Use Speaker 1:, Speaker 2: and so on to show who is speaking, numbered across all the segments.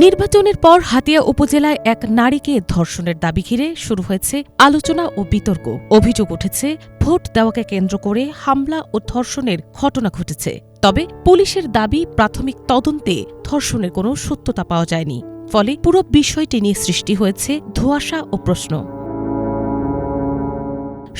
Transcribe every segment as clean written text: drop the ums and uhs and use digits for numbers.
Speaker 1: নির্বাচনের পর হাতিয়া উপজেলায় এক নারীকে ধর্ষণের দাবি ঘিরে শুরু হয়েছে আলোচনা ও বিতর্ক। অভিযোগ উঠেছে ভোট দেওয়াকে কেন্দ্র করে হামলা ও ধর্ষণের ঘটনা ঘটেছে। তবে পুলিশের দাবি, প্রাথমিক তদন্তে ধর্ষণের কোনো সত্যতা পাওয়া যায়নি। ফলে পুরো বিষয়টি নিয়ে সৃষ্টি হয়েছে ধোঁয়াশা ও প্রশ্ন।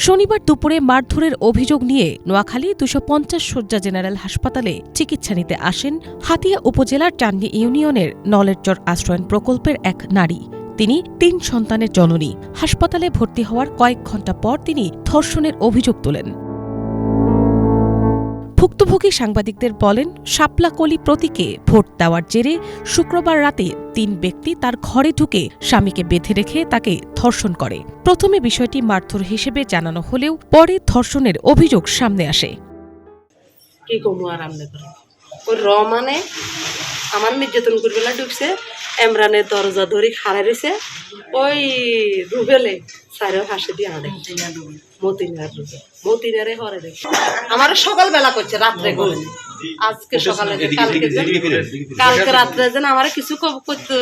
Speaker 1: শনিবার দুপুরে মারধরের অভিযোগ নিয়ে নোয়াখালী ২৫০ শয্যা জেনারেল হাসপাতালে চিকিৎসা নিতে আসেন হাতিয়া উপজেলার চান্দি ইউনিয়নের নলেরচর আশ্রয়ণ প্রকল্পের এক নারী। তিনি ৩ সন্তানের জননী। হাসপাতালে ভর্তি হওয়ার কয়েক ঘণ্টা পর তিনি ধর্ষণের অভিযোগ তোলেন। ভুক্তভোগী সাংবাদিকদের বলেন, শাপলাকলি প্রতীকে ভোট দেওয়ার জেরে শুক্রবার রাতে ৩ ব্যক্তি তার ঘরে ঢুকে স্বামীকে বেঁধে রেখে তাকে ধর্ষণ করে। প্রথমে বিষয়টি মারধর হিসেবে জানানো হলেও পরে ধর্ষণের অভিযোগ সামনে আসে।
Speaker 2: কি কমু আর আমনে করে ওই রমানে আমার নির্যাতন করবেলা ঢুকছে, এমরানের দরজা ধরি খাড়া রয়েছে, ওই রুবেলে সাইরের হাসি দিয়ে আনে মতিনারে হরে দেখে আমার সকালবেলা করছে, রাত্রে করে আজকে সকালে কালকে রাত্রে যেন আমার কিছু করতো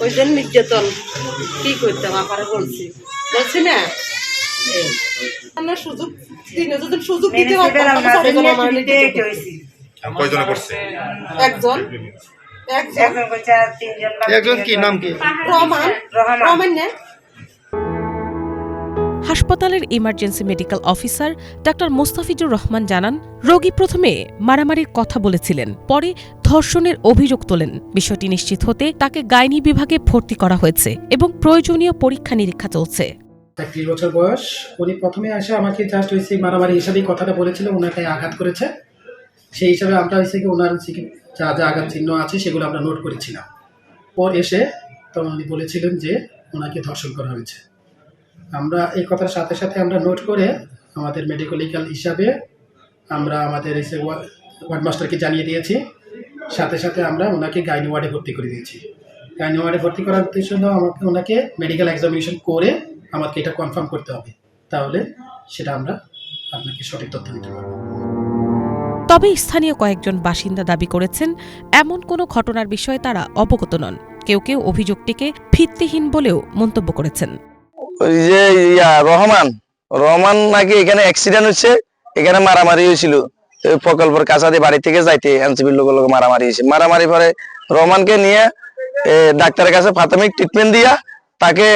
Speaker 2: ওই যে নির্যাতন কি করতাম আমার বলছি না সুযোগ সুযোগ দিতে
Speaker 3: একজন কি নাম কি
Speaker 2: রহমান না।
Speaker 1: হাসপাতালের emergency medical officer doctor Mostafizur Rahman জানান, রোগী প্রথমে মারামারির কথা বলেছিলেন, পরে ধর্ষণের অভিযোগ তোলেন। বিষয়টি নিশ্চিত হতে তাকে গাইনি বিভাগে ভর্তি করা হয়েছে এবং প্রয়োজনীয় পরীক্ষা নিরীক্ষা চলছে।
Speaker 3: ৩১ বছর বয়স। উনি প্রথমে এসে আমাকে জাস্ট হয়েছে মারামারি হিসাবেই কথাটা বলেছিল, ওনাকে আঘাত করেছে। সেই হিসাবে আমরা হয়েছে কি ওনার যা যা আঘাত চিহ্ন আছে সেগুলো আমরা নোট করেছিলাম। পর এসে তখন উনি বলেছিলেন যে ওনাকে ধর্ষণ করা হয়েছে। আমরা এই কথার সাথে সাথে আমরা নোট করে আমাদের মেডিকেল লিগাল হিসাবে আমরা আমাদের এসে ওয়ার্ড মাস্টারকে জানিয়ে দিয়েছি। সাথে সাথে আমরা ওনাকে গাইনি ওয়ার্ডে ভর্তি করে দিয়েছি। গাইনি ওয়ার্ডে ভর্তি করার উদ্দেশ্য হলো ওনাকে মেডিকেল এক্সামিনেশন করে আমাকে এটা কনফার্ম করতে হবে, তাহলে সেটা আমরা আপনাকে সঠিক তথ্য দিতে পারব।
Speaker 1: তবে স্থানীয় কয়েকজন বাসিন্দা দাবি করেছেন, এমন কোনো ঘটনার বিষয়ে তারা অবগত নন। কেউ কেউ অভিযোগটিকে ভিত্তিহীন বলেও মন্তব্য করেছেন।
Speaker 4: ওই যে রহমান নাকি এখানে অ্যাক্সিডেন্ট হচ্ছে, এখানে মারামারি হয়েছিল প্রকল্পের কাছাতে বাড়ি থেকে যাইতে এনসিপির লোক মারামারি হয়েছে। মারামারি পরে রহমানকে নিয়ে ডাক্তারের কাছে প্রাথমিক ট্রিটমেন্ট দিয়া তাকে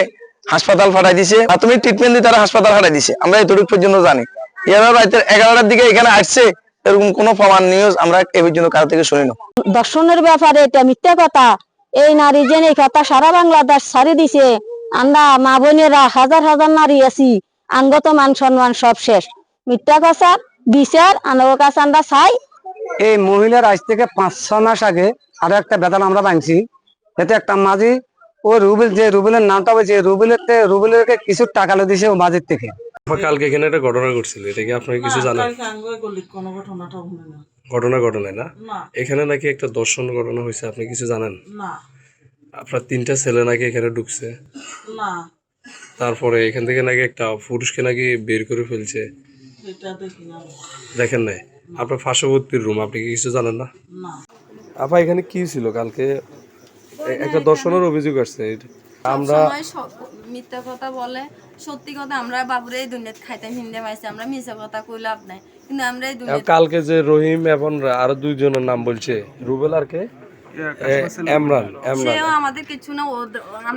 Speaker 4: হাসপাতাল পাঠাই দিছে। প্রাথমিক ট্রিটমেন্ট দিয়ে তারা হাসপাতাল পাঠাই দিছে, আমরা এতটুকু পর্যন্ত জানি। এবার রাতের 11টার দিকে এখানে আসছে, এরকম কোনো প্রমাণ নিউজ আমরা এ পর্যন্ত কারো থেকে শুনি না।
Speaker 5: দর্শনের ব্যাপারে এটা মিথ্যা কথা। এই নারী যে এই কথা সারা বাংলাদেশ ছাড়ি দিছে। আমরা মা বোনেরা হাজার হাজার নারী আছি, আঙ্গত মান সম্মান সব শেষ। মিথ্যা কথা বিচার আনার কাছে আমরা চাই।
Speaker 6: এই মহিলার আজ থেকে 5-6 মাস আগে আরো একটা বেতন আমরা ভাঙছি। এতে একটা মাঝি ও রুবেল, যে রুবেলের নামটা হয়েছে রুবেলেরকে কিছু টাকা লো দিছে ও মাঝির থেকে।
Speaker 7: কালকে এখানে একটা ঘটনা ঘটছিল, এটা কি আপনারা কিছু জানেন? ঘটনা না এখানে নাকি একটা দর্শন ঘটনা হয়েছে, আপনি কিছু জানেন? আপনার 3টা ছেলে নাকি এখানে ঢুকছে, তারপরে এখান থেকে নাকি একটা পুরুষকে নাকি বের করে ফেলছে, দেখেন নাই? আপনার পার্শ্ববর্তীর রুম, আপনি কি কিছু জানেন না? আপা এখানে কি ছিল কালকে? একটা দর্শনের অভিযোগ আসছে। আমরা
Speaker 8: মিথ্যা কথা বলে, সত্যি কথা আমরা বাবুরে এই দুনিয়াতে খাইতে হিন্দে পাইছি, আমরা মিথ্যা কথা কই লাভ নাই। কিন্তু আমরা এই দুনিয়াতে
Speaker 7: কালকে যে রহিম এবং আরো 2 জনের নাম বলছে, রুবেল আর কে এমরান,
Speaker 8: সেও আমাদের কিছু না।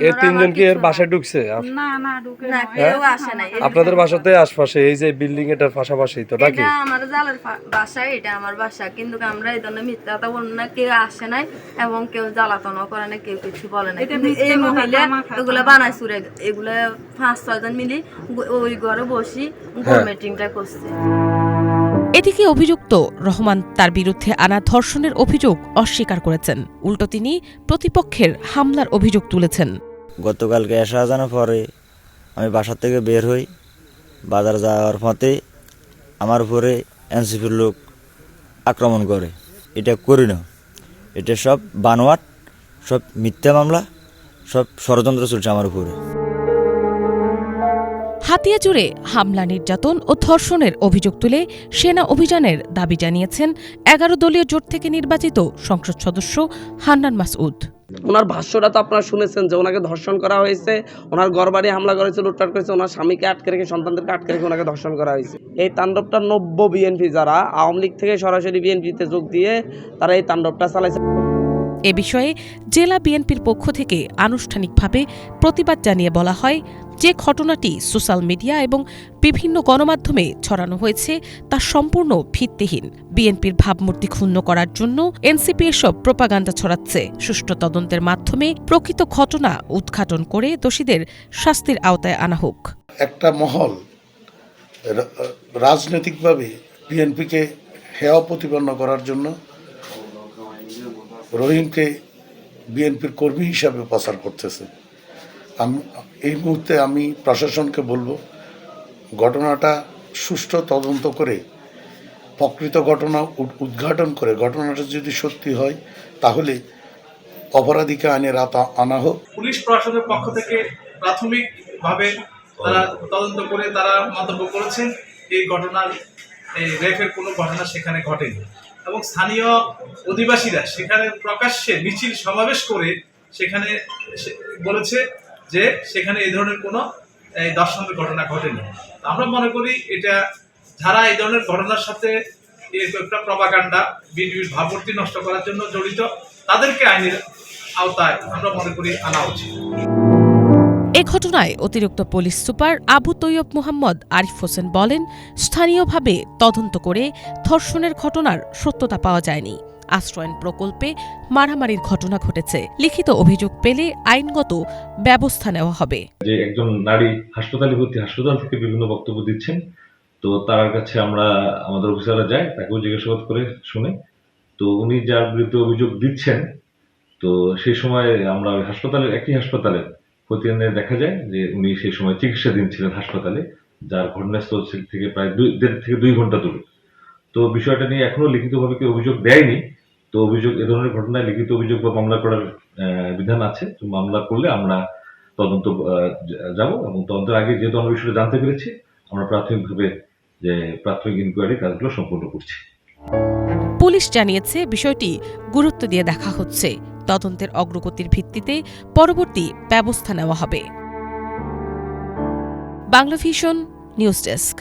Speaker 7: এই 3 জন কি এর বাসায় ঢুকছে?
Speaker 8: না ঢুকে না, কেউ আসে নাই।
Speaker 7: আপনাদের বাসাতে আশপাশে এই যে বিল্ডিং এটার পাশাপাশি তো নাকি?
Speaker 8: এটা আমার জালের বাসা, এটা আমার বাসা, কিন্তু আমরা এই ধরনের মিথ্যা কথা বলি না। কেউ আসে নাই এবং কেউ জ্বালাতনও করে না, কেউ কিছু বলে না। কিন্তু এই মহিলা এগুলো বানাই সুরে, এগুলো 5-6 জন মিলি ওই ঘরে বসি গোল মিটিংটা করছে।
Speaker 1: এদিকে অভিযুক্ত রহমান তার বিরুদ্ধে আনা ধর্ষণের অভিযোগ অস্বীকার করেছেন। উল্টো তিনি প্রতিপক্ষের হামলার অভিযোগ তুলেছেন।
Speaker 9: গতকালকে এসা জানার পরে আমি বাসা থেকে বের হই, বাজার যাওয়ার পথে আমার উপরে এনসিপির লোক আক্রমণ করে। এটা করি না, এটা সব বানোয়াট, সব মিথ্যা মামলা, সব ষড়যন্ত্র চলছে আমার উপরে।
Speaker 1: হাতিয়া জুড়ে হামলা, নির্যাতন ও ধর্ষণের অভিযোগ তুলে সেনা অভিযানের দাবি জানিয়েছেন 11 দলীয় জোট থেকে নির্বাচিত সংসদ সদস্য হান্নান মাসউদ।
Speaker 10: ওনার ভাষ্যটা তো আপনারা শুনেছেন যে ওনাকে ধর্ষণ করা হয়েছে, ওনার ঘরবাড়ি হামলা করেছে, লুটপাট করেছে, ওনার স্বামীকে আটকে রেখে, সন্তানদেরকে আটকে রেখে ওনাকে ধর্ষণ করা হয়েছে। এই তাণ্ডবটা নব্য বিএনপি যারা আওয়ামী লীগ থেকে সরাসরি বিএনপিতে যোগ দিয়ে তারা এই তাণ্ডবটা চালাইছে।
Speaker 1: এ বিষয়ে জেলা বিএনপির পক্ষ থেকে আনুষ্ঠানিকভাবে প্রতিবাদ জানিয়ে বলা হয়, যে ঘটনাটি সোশ্যাল মিডিয়া এবং বিভিন্ন গণমাধ্যমে ছড়ানো হয়েছে তা সম্পূর্ণ ভিত্তিহীন। বিএনপির ভাবমূর্তি ক্ষুণ্ণ করার জন্য এনসিপি এসব প্রোপাগান্ডা ছড়াচ্ছে। সুষ্ঠু তদন্তের মাধ্যমে প্রকৃত ঘটনা উদ্ঘাটন করে দোষীদের শাস্তির আওতায় আনা হোক।
Speaker 11: একটা মহল রাজনৈতিকভাবে বিএনপিকে হেয় প্রতিপন্ন করার জন্য রহিমকে বিএনপির কর্মী হিসাবে প্রচার করতেছে। এই মুহূর্তে আমি প্রশাসনকে বলবো, ঘটনাটা সুষ্ঠু তদন্ত করে প্রকৃত ঘটনা উদ্ঘাটন করে ঘটনাটা যদি সত্যি হয় তাহলে অপরাধীকে আইনের আনা হোক।
Speaker 12: পুলিশ প্রশাসনের পক্ষ থেকে প্রাথমিকভাবে তারা তদন্ত করে তারা মন্তব্য করেছেন এই ঘটনার রেফের কোনো ঘটনা সেখানে ঘটেনি এবং স্থানীয় অধিবাসীরা সেখানে প্রকাশ্যে মিছিল সমাবেশ করে সেখানে বলেছে যে সেখানে এই ধরনের কোনো ধর্ষণের ঘটনা ঘটেনি। আমরা মনে করি এটা যারা এই ধরনের ঘটনার সাথে একটা প্রপাগান্ডা, বিএনপির ভাবমূর্তি নষ্ট করার জন্য জড়িত, তাদেরকে আইনের আওতায় আমরা মনে করি আনা উচিত।
Speaker 1: এ ঘটনায় অতিরিক্ত পুলিশ সুপার আবু তৈয়ব মোহাম্মদ আরিফ হোসেন বলেন, স্থানীয়ভাবে তদন্ত করে ধর্ষণের ঘটনার সত্যতা পাওয়া যায়নি। আশ্রয়ন প্রকল্পে মারামারির ঘটনা ঘটেছে। লিখিত অভিযোগ পেলে আইনগত ব্যবস্থা নেওয়া হবে।
Speaker 13: যে একজন নারী হাসপাতালে ভর্তি, হাসপাতাল থেকে বিভিন্ন বক্তব্য দিচ্ছেন, তো তার কাছে আমরা আমাদের অফিসাররা যাই, তাকেও জিজ্ঞাসাবাদ করে শুনে, তো উনি যার বিরুদ্ধে অভিযোগ দিচ্ছেন, তো সেই সময় আমরা হাসপাতালের একই হাসপাতালে খতিয়ানে দেখা যায় যে উনি সেই সময় চিকিৎসাধীন ছিলেন হাসপাতালে, যার ঘটনাস্থল থেকে প্রায় 1.5 থেকে 2 ঘন্টা দূরে। তো বিষয়টা নিয়ে এখনো লিখিতভাবে কেউ অভিযোগ দেয়নি। তো অভিযোগ, এ ধরনের ঘটনায় লিখিত অভিযোগ বা মামলা করার বিধান আছে। তো মামলা করলে আমরা তদন্ত যাব এবং তদন্তের আগে যেহেতু আমরা বিষয়টা জানতে পেরেছি, আমরা প্রাথমিকভাবে যে প্রাথমিক ইনকোয়ারি কাজগুলো সম্পূর্ণ করছি।
Speaker 1: পুলিশ জানিয়েছে বিষয়টি গুরুত্ব দিয়ে দেখা হচ্ছে। তদন্তের অগ্রগতির ভিত্তিতে পরবর্তী ব্যবস্থা নেওয়া হবে। Bangla vision news desk.